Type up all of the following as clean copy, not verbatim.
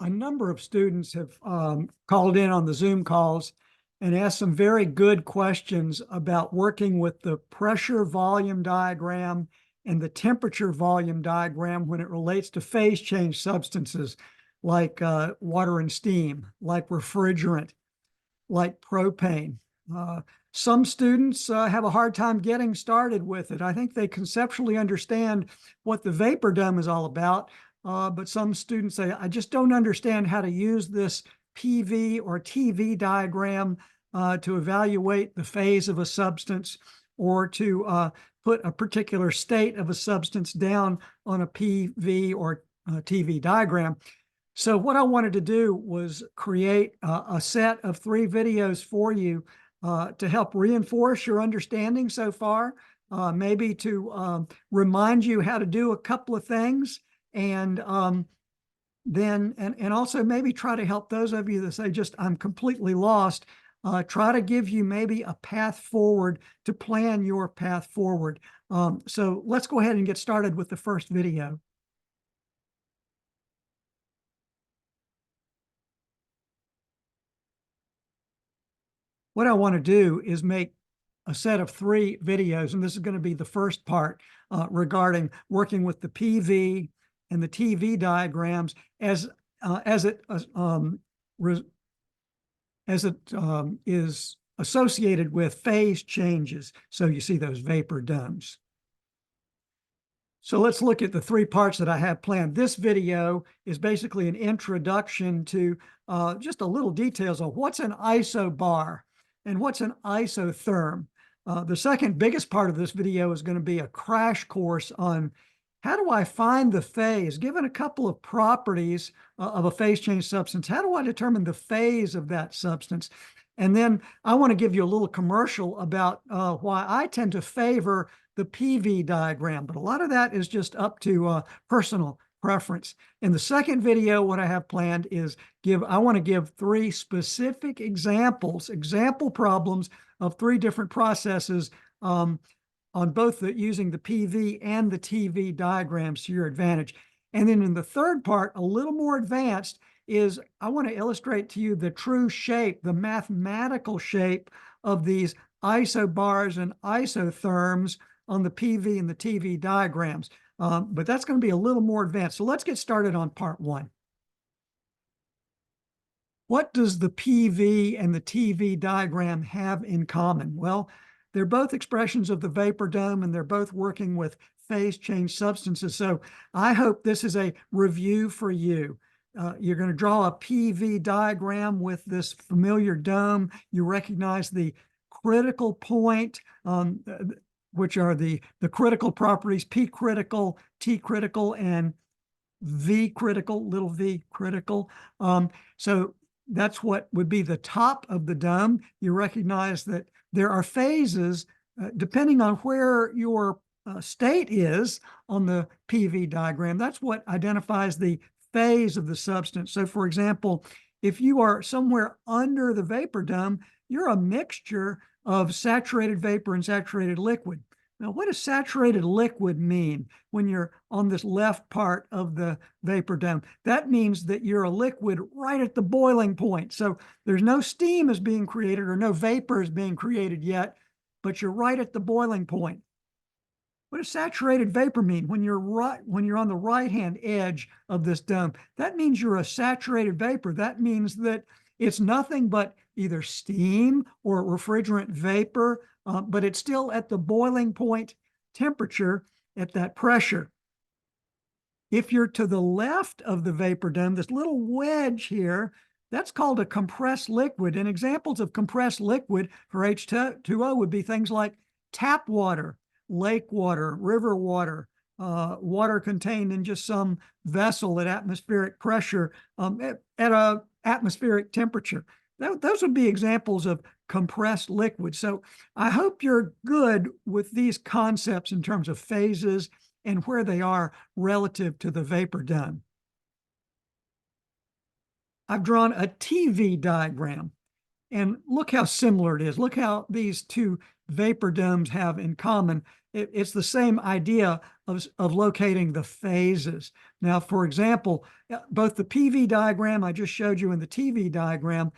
a number of students have called in on the Zoom calls and asked some very good questions about working with the pressure volume diagram and the temperature volume diagram when it relates to phase change substances like water and steam, like refrigerant, like propane. Some students have a hard time getting started with it. I think they conceptually understand what the vapor dome is all about, but some students say, I just don't understand how to use this PV or TV diagram to evaluate the phase of a substance or to put a particular state of a substance down on a PV or TV diagram. So what I wanted to do was create a set of 3 videos for you to help reinforce your understanding so far, maybe to remind you how to do a couple of things, and then also maybe try to help those of you that say, just I'm completely lost, try to give you maybe a path forward to plan your path forward. So let's go ahead and get started with the first video. What I want to do is make a set of 3 videos, and this is going to be the first part regarding working with the PV and the TV diagrams as it is associated with phase changes. So you see those vapor domes. So let's look at the 3 parts that I have planned. This video is basically an introduction to just a little details of what's an isobar and what's an isotherm. The second biggest part of this video is going to be a crash course on how do I find the phase, given a couple of properties of a phase change substance, how do I determine the phase of that substance? And then I want to give you a little commercial about why I tend to favor the PV diagram, but a lot of that is just up to personal preference. In the second video, what I have planned is I want to give 3 specific example problems of 3 different processes on both using the PV and the TV diagrams to your advantage. And then in the third part, a little more advanced, is I want to illustrate to you the true shape, the mathematical shape of these isobars and isotherms on the PV and the TV diagrams. But that's going to be a little more advanced. So let's get started on part 1. What does the PV and the TV diagram have in common? Well, they're both expressions of the vapor dome, and they're both working with phase change substances. So I hope this is a review for you. You're going to draw a PV diagram with this familiar dome. You recognize the critical point, which are the critical properties, P critical, T critical, and V critical, little v critical. So that's what would be the top of the dome. You recognize that there are phases depending on where your state is on the PV diagram. That's what identifies the phase of the substance. So for example, if you are somewhere under the vapor dome, you're a mixture of saturated vapor and saturated liquid. Now, what does saturated liquid mean when you're on this left part of the vapor dome? That means that you're a liquid right at the boiling point. So there's no steam is being created or no vapor is being created yet, but you're right at the boiling point. What does saturated vapor mean? When you're on the right-hand edge of this dome, that means you're a saturated vapor. That means that it's nothing but either steam or refrigerant vapor, but it's still at the boiling point temperature at that pressure. If you're to the left of the vapor dome, this little wedge here, that's called a compressed liquid. And examples of compressed liquid for H2O would be things like tap water, lake water, river water, water contained in just some vessel at atmospheric pressure, at a atmospheric temperature. Those would be examples of compressed liquid. So I hope you're good with these concepts in terms of phases and where they are relative to the vapor dome. I've drawn a TV diagram, and look how similar it is. Look how these 2 vapor domes have in common. It's the same idea of locating the phases. Now, for example, both the PV diagram I just showed you and the TV diagram,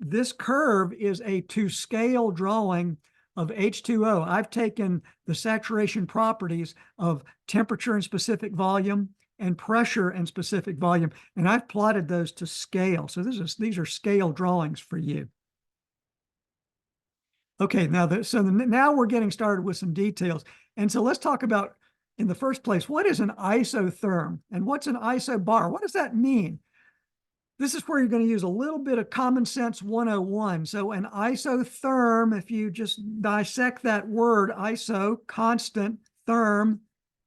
this curve is a to-scale drawing of H2O. I've taken the saturation properties of temperature and specific volume and pressure and specific volume, and I've plotted those to scale. So these are scale drawings for you. Okay, now we're getting started with some details. And so let's talk about, in the first place, what is an isotherm and what's an isobar? What does that mean? This is where you're going to use a little bit of common sense 101. So an isotherm, if you just dissect that word, iso, constant, therm,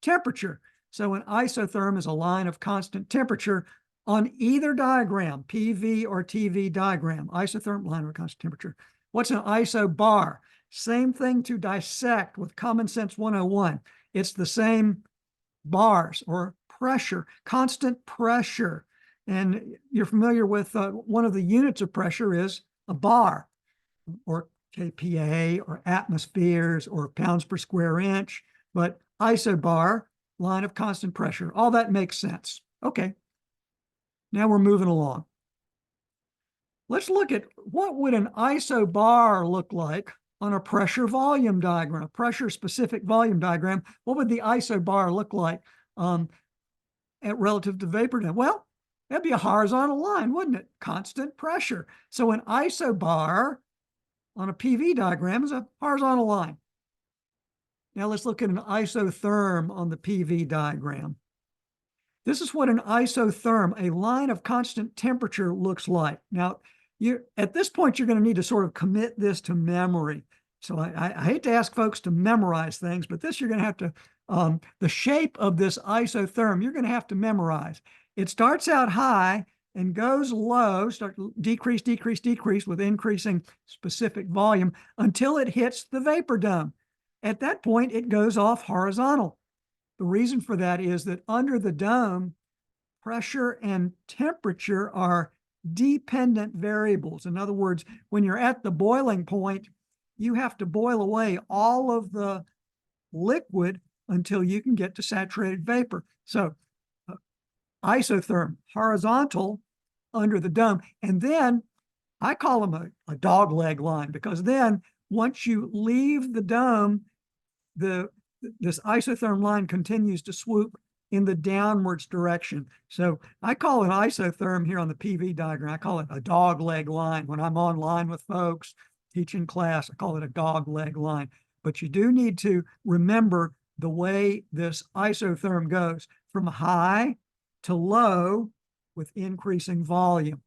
temperature. So an isotherm is a line of constant temperature on either diagram, PV or TV diagram, isotherm, line of constant temperature. What's an isobar? Same thing to dissect with common sense 101. It's the same bars or pressure, constant pressure. And you're familiar with one of the units of pressure is a bar, or kPa, or atmospheres, or pounds per square inch. But isobar, line of constant pressure, all that makes sense. Okay, now we're moving along. Let's look at what would an isobar look like on a pressure volume diagram, a pressure specific volume diagram. What would the isobar look like relative to vapor dome? Well, that'd be a horizontal line, wouldn't it? Constant pressure. So an isobar on a PV diagram is a horizontal line. Now let's look at an isotherm on the PV diagram. This is what an isotherm, a line of constant temperature, looks like. Now, at this point, you're going to need to sort of commit this to memory. So I hate to ask folks to memorize things, but this you're going to have to, the shape of this isotherm, you're going to have to memorize. It starts out high and goes low, decrease, decrease, decrease with increasing specific volume until it hits the vapor dome. At that point, it goes off horizontal. The reason for that is that under the dome, pressure and temperature are dependent variables. In other words, when you're at the boiling point, you have to boil away all of the liquid until you can get to saturated vapor. So isotherm, horizontal under the dome. And then I call them a dog leg line, because then once you leave the dome, this isotherm line continues to swoop in the downwards direction. So I call it isotherm here on the PV diagram. I call it a dog leg line. When I'm online with folks teaching class, I call it a dog leg line. But you do need to remember the way this isotherm goes from high to low with increasing volume.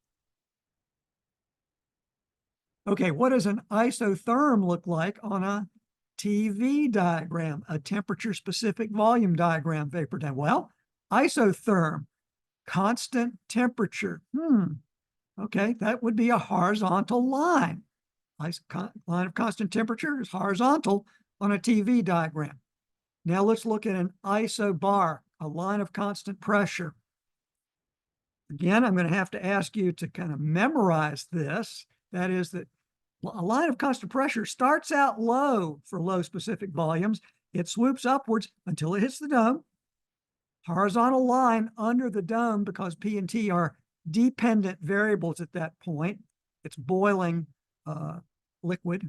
Okay, what does an isotherm look like on a TV diagram, a temperature-specific volume diagram, vapor dome? Well, isotherm, constant temperature. Okay, that would be a horizontal line. Line of constant temperature is horizontal on a TV diagram. Now let's look at an isobar, a line of constant pressure. Again, I'm going to have to ask you to kind of memorize this. That is that a line of constant pressure starts out low for low specific volumes. It swoops upwards until it hits the dome. Horizontal line under the dome, because P and T are dependent variables at that point. It's boiling liquid.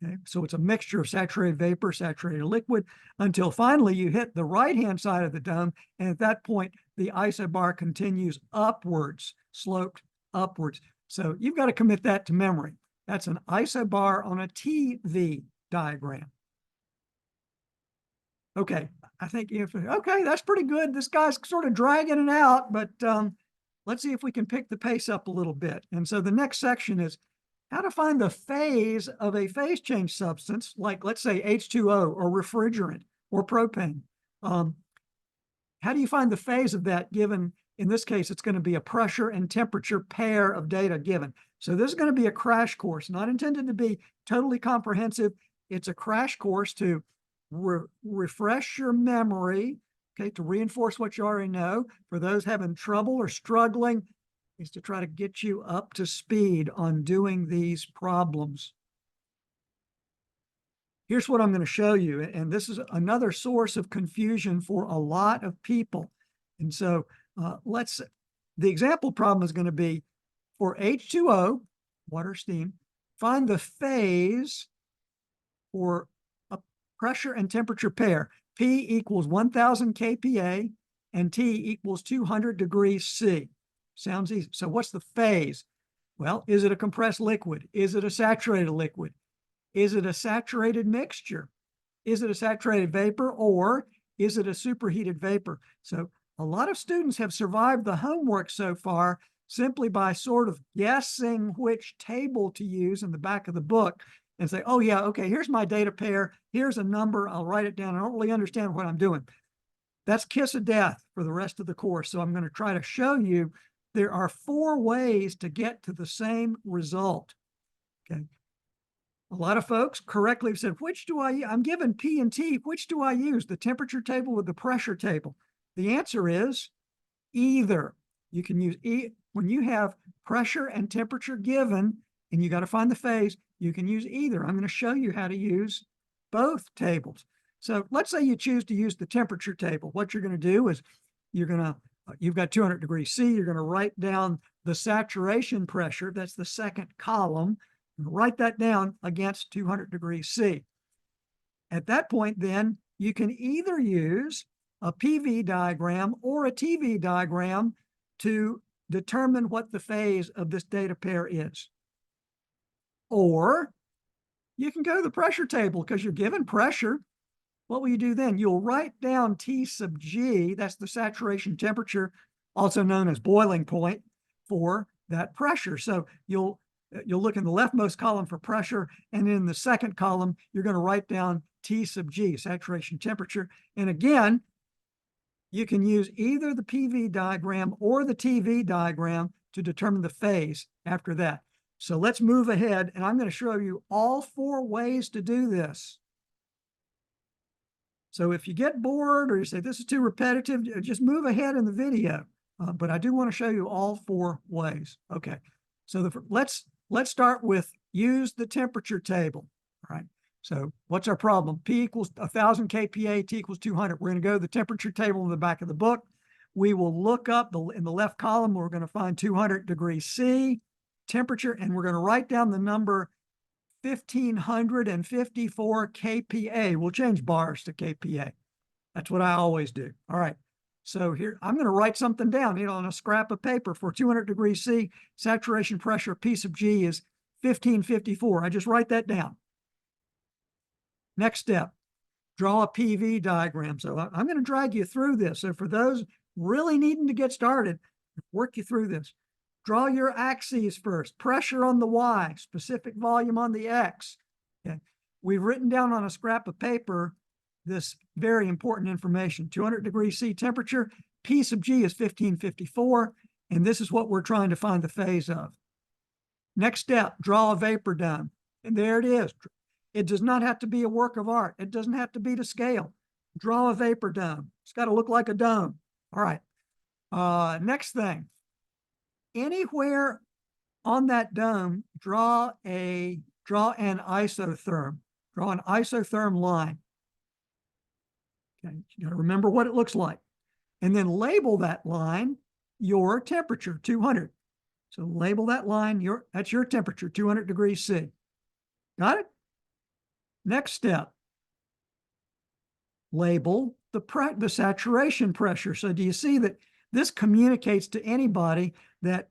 Okay, so it's a mixture of saturated vapor, saturated liquid, until finally you hit the right-hand side of the dome. And at that point, the isobar continues upwards, sloped upwards. So you've got to commit that to memory. That's an isobar on a TV diagram. Okay, I think okay, that's pretty good. This guy's sort of dragging it out, but let's see if we can pick the pace up a little bit. And so the next section is how to find the phase of a phase change substance, like let's say H2O or refrigerant or propane. How do you find the phase of that given, in this case, it's going to be a pressure and temperature pair of data given. So this is going to be a crash course, not intended to be totally comprehensive. It's a crash course to refresh your memory, okay, to reinforce what you already know. For those having trouble or struggling, is to try to get you up to speed on doing these problems. here's what I'm going to show you. And this is another source of confusion for a lot of people. And so the example problem is going to be for H2O, water, steam, find the phase for a pressure and temperature pair. P equals 1000 kPa and T equals 200 degrees C. Sounds easy. So what's the phase? Well, is it a compressed liquid? Is it a saturated liquid? Is it a saturated mixture? Is it a saturated vapor, or is it a superheated vapor? So a lot of students have survived the homework so far simply by sort of guessing which table to use in the back of the book and say, oh yeah, okay, here's my data pair. Here's a number. I'll write it down. I don't really understand what I'm doing. That's kiss of death for the rest of the course. So I'm going to try to show you there are 4 ways to get to the same result. Okay. A lot of folks correctly have said, which do I use? I'm given P and T. Which do I use? The temperature table or the pressure table? The answer is either. You can use when you have pressure and temperature given, and you got to find the phase, you can use either. I'm going to show you how to use both tables. So let's say you choose to use the temperature table. What you're going to do is you've got 200 degrees C. You're going to write down the saturation pressure. That's the second column. Write that down against 200 degrees C. At that point, then, you can either use a PV diagram or a TV diagram to determine what the phase of this data pair is. Or you can go to the pressure table because you're given pressure. What will you do then? You'll write down T sub G, that's the saturation temperature, also known as boiling point, for that pressure. So you'll look in the leftmost column for pressure, and in the second column, you're going to write down T sub G, saturation temperature. And again, you can use either the PV diagram or the TV diagram to determine the phase after that. So let's move ahead, and I'm going to show you all 4 ways to do this. So if you get bored or you say this is too repetitive, just move ahead in the video. But I do want to show you all 4 ways. Okay, so let's start with use the temperature table. All right, so what's our problem? P equals 1000 kPa, T equals 200. We're going to go to the temperature table in the back of the book. We will look up in the left column, we're going to find 200 degrees C temperature, and we're going to write down the number 1554 kPa. We'll change bars to kPa. That's what I always do. All right. So here, I'm going to write something down, on a scrap of paper. For 200 degrees C, saturation pressure, P sub G is 1554. I just write that down. Next step, draw a PV diagram. So I'm going to drag you through this. So for those really needing to get started, work you through this. Draw your axes first. Pressure on the Y, specific volume on the X. Okay. We've written down on a scrap of paper this very important information. 200 degrees C temperature, P sub G is 1554, and this is what we're trying to find the phase of. Next step, draw a vapor dome. And there it is. It does not have to be a work of art. It doesn't have to be to scale. Draw a vapor dome. It's got to look like a dome. All right. Next thing. Anywhere on that dome, draw an isotherm. Draw an isotherm line. Okay, you got to remember what it looks like. And then label that line your temperature, 200. So label that line, that's your temperature, 200 degrees C. Got it? Next step. Label the saturation pressure. So do you see that this communicates to anybody that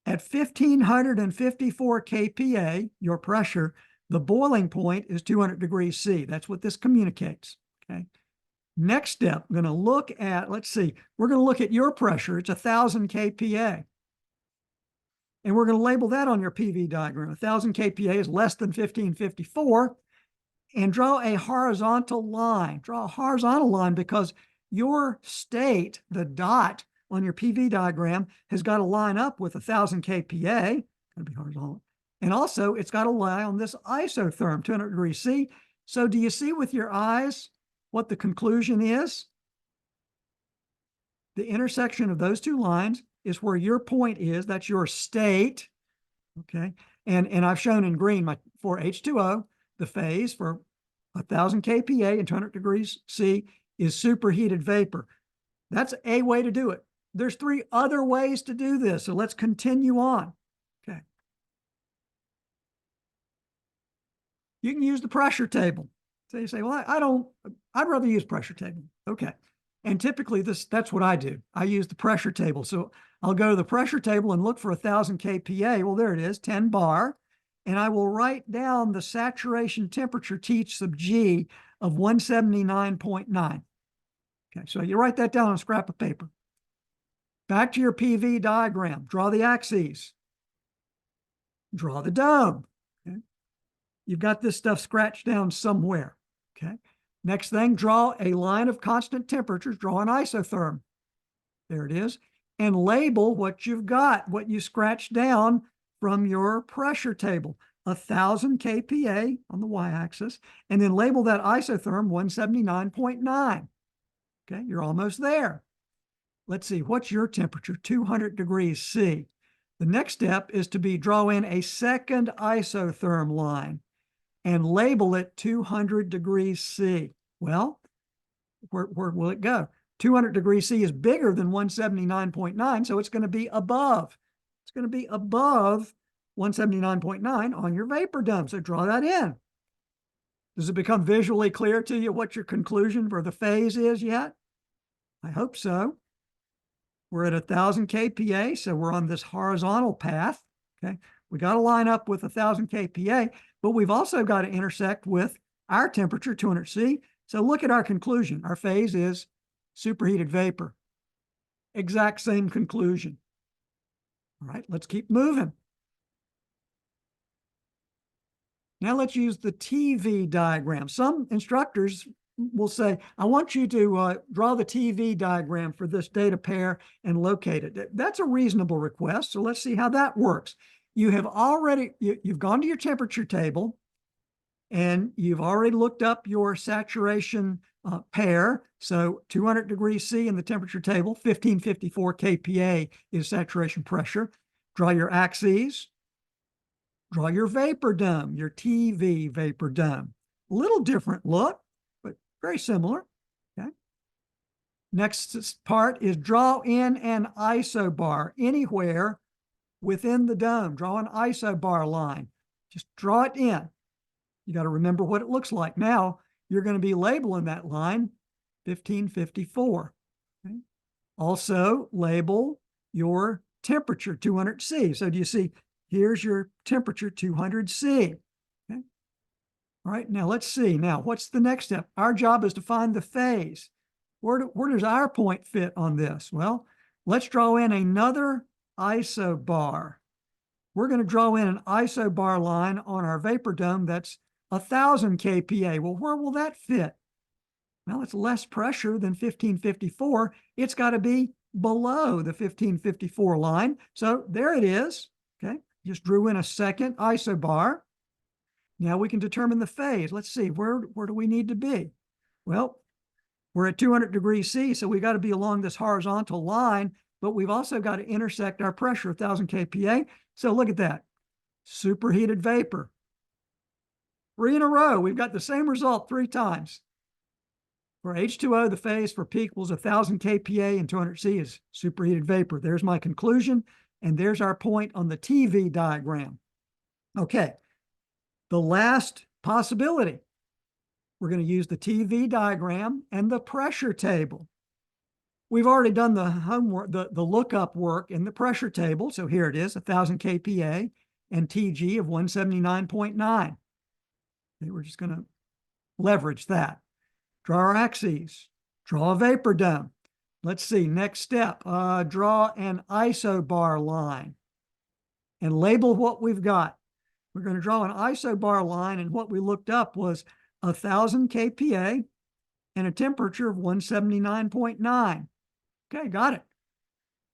at 1554 kPa, your pressure, the boiling point is 200 degrees C. That's what this communicates, okay? Next step, I'm going to look at, let's see, we're going to look at your pressure. It's 1000 kPa. And we're going to label that on your PV diagram. 1000 kPa is less than 1554. And draw a horizontal line. Draw a horizontal line because your state, the dot on your PV diagram, has got to line up with 1000 kPa. Got to be horizontal. And also, it's got to lie on this isotherm, 200 degrees C. So do you see with your eyes what the conclusion is? The intersection of those 2 lines is where your point is. That's your state. Okay. And I've shown in green for H2O, the phase for 1,000 kPa and 200 degrees C is superheated vapor. That's a way to do it. There's 3 other ways to do this, so let's continue on. Okay. You can use the pressure table. So you say, well, I'd rather use pressure table. Okay. And typically that's what I do. I use the pressure table. So I'll go to the pressure table and look for 1,000 kPa. Well, there it is, 10 bar. And I will write down the saturation temperature T sub G of 179.9. Okay, so you write that down on a scrap of paper. Back to your PV diagram. Draw the axes. Draw the dome. Okay. You've got this stuff scratched down somewhere. Okay. Next thing, draw a line of constant temperatures. Draw an isotherm. There it is. And label what you've got, what you scratched down from your pressure table. 1,000 kPa on the y-axis, and then label that isotherm 179.9. Okay, you're almost there. Let's see, what's your temperature? 200 degrees C. The next step is to draw in a second isotherm line and label it 200 degrees C. Well, where will it go? 200 degrees C is bigger than 179.9, so it's going to be above. It's going to be above 179.9 on your vapor dome. So draw that in. Does it become visually clear to you what your conclusion for the phase is yet? I hope so. We're at 1,000 kPa, so we're on this horizontal path. Okay, we got to line up with 1,000 kPa, but we've also got to intersect with our temperature, 200 C. So look at our conclusion. Our phase is superheated vapor. Exact same conclusion. All right, let's keep moving. Now let's use the TV diagram. Some instructors will say, I want you to draw the TV diagram for this data pair and locate it. That's a reasonable request. So let's see how that works. You have already, you've gone to your temperature table and you've already looked up your saturation pair. So 200 degrees C in the temperature table, 1554 kPa is saturation pressure. Draw your axes. Draw your vapor dome, your TV vapor dome. A little different look, but very similar. Okay. Next part is draw in an isobar anywhere within the dome. Draw an isobar line. Just draw it in. You got to remember what it looks like. Now you're going to be labeling that line 1554. Okay. Also label your temperature 200 C. So do you see? Here's your temperature, 200 C. Okay. All right, now let's see. Now, what's the next step? Our job is to find the phase. Where does our point fit on this? Well, let's draw in another isobar. We're going to draw in an isobar line on our vapor dome that's 1,000 kPa. Well, where will that fit? Well, it's less pressure than 1554. It's got to be below the 1554 line. So there it is. Okay. Just drew in a second isobar. Now we can determine the phase. Let's see, where do we need to be? Well, we're at 200 degrees C, so we got to be along this horizontal line, but we've also got to intersect our pressure, 1,000 kPa. So look at that, superheated vapor. 3 in a row, we've got the same result 3 times. For H2O, the phase for P equals 1,000 kPa and 200 C is superheated vapor. There's my conclusion. And there's our point on the TV diagram. Okay, the last possibility. We're going to use the TV diagram and the pressure table. We've already done the homework, the lookup work in the pressure table. So here it is, 1,000 kPa and TG of 179.9. Okay, we're just going to leverage that. Draw our axes, draw a vapor dome. Let's see, next step, draw an isobar line and label what we've got. We're going to draw an isobar line, and what we looked up was 1,000 kPa and a temperature of 179.9. Okay, got it.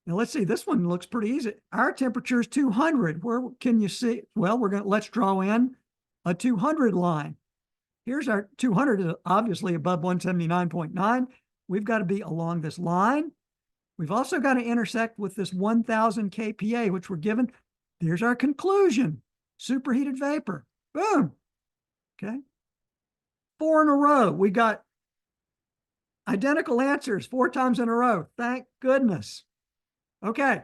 Now let's see, this one looks pretty easy. Our temperature is 200. Where can you see? Well, let's draw in a 200 line. Here's our 200 is obviously above 179.9. We've got to be along this line. We've also got to intersect with this 1,000 kPa, which we're given. There's our conclusion, superheated vapor. Boom. Okay. 4 in a row. We got identical answers 4 times in a row. Thank goodness. Okay,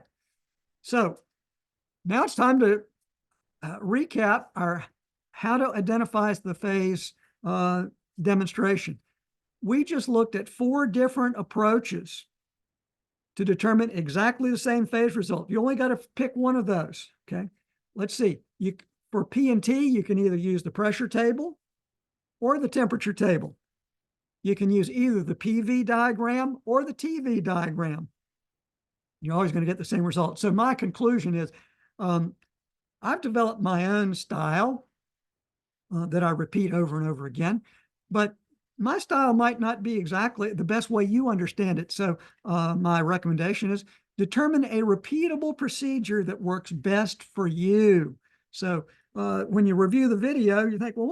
so now it's time to recap our how to identify the phase demonstration. We just looked at 4 different approaches to determine exactly the same phase result. You only got to pick one of those, okay? Let's see. For P and T, you can either use the pressure table or the temperature table. You can use either the PV diagram or the TV diagram. You're always going to get the same result. So my conclusion is I've developed my own style that I repeat over and over again, but my style might not be exactly the best way you understand it. So my recommendation is determine a repeatable procedure that works best for you. So when you review the video, you think, well,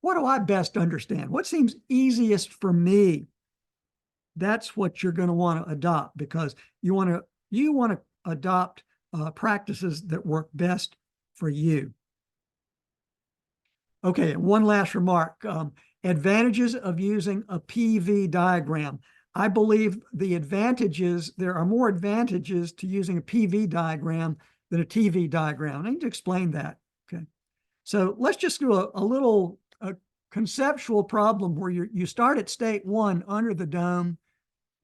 what do I best understand? What seems easiest for me? That's what you're going to want to adopt, because you want to adopt practices that work best for you. Okay, one last remark. Advantages of using a PV diagram. I believe there are more advantages to using a PV diagram than a TV diagram. I need to explain that. Okay, so let's just do a little conceptual problem where you start at state 1 under the dome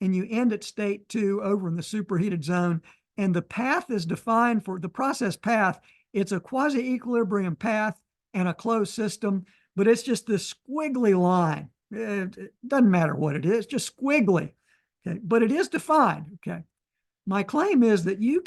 and you end at state 2 over in the superheated zone. And the path is defined for the process path. It's a quasi-equilibrium path and a closed system, but it's just this squiggly line. It doesn't matter what it is, just squiggly. Okay, but it is defined. Okay, my claim is that you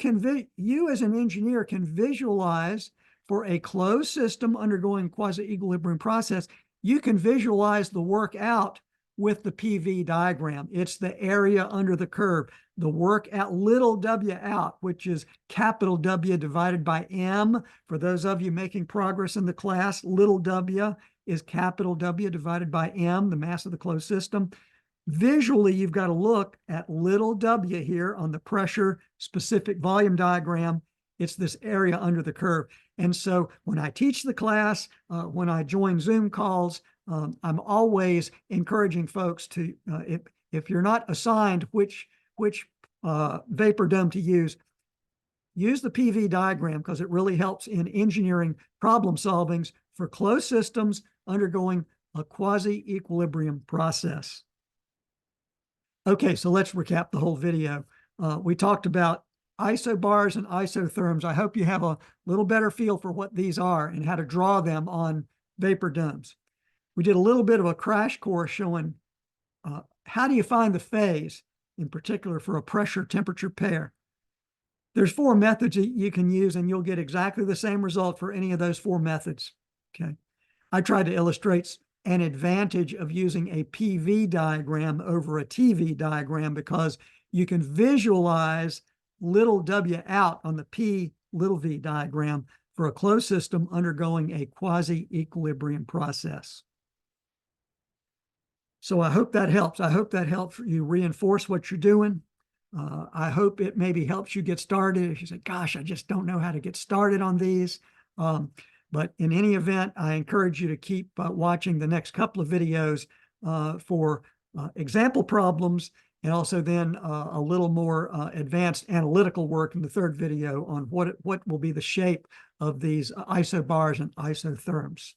as an engineer can visualize for a closed system undergoing quasi-equilibrium process. You can visualize the work out with the PV diagram. It's the area under the curve, the work at little w out, which is capital W divided by M. For those of you making progress in the class, little w is capital W divided by M, the mass of the closed system. Visually, you've got to look at little w here on the pressure specific volume diagram. It's this area under the curve. And so when I teach the class, when I join Zoom calls, I'm always encouraging folks to, if you're not assigned which vapor dome to use the PV diagram, because it really helps in engineering problem solvings for closed systems undergoing a quasi-equilibrium process. Okay, so let's recap the whole video. We talked about isobars and isotherms. I hope you have a little better feel for what these are and how to draw them on vapor domes. We did a little bit of a crash course showing how do you find the phase, in particular for a pressure-temperature pair. There's 4 methods that you can use, and you'll get exactly the same result for any of those 4 methods. Okay, I tried to illustrate an advantage of using a PV diagram over a TV diagram because you can visualize little w out on the P little v diagram for a closed system undergoing a quasi-equilibrium process. So I hope that helps. I hope that helps you reinforce what you're doing. I hope it maybe helps you get started. If you say, gosh, I just don't know how to get started on these. But in any event, I encourage you to keep watching the next couple of videos for example problems, and also then a little more advanced analytical work in the 3rd video on what will be the shape of these isobars and isotherms.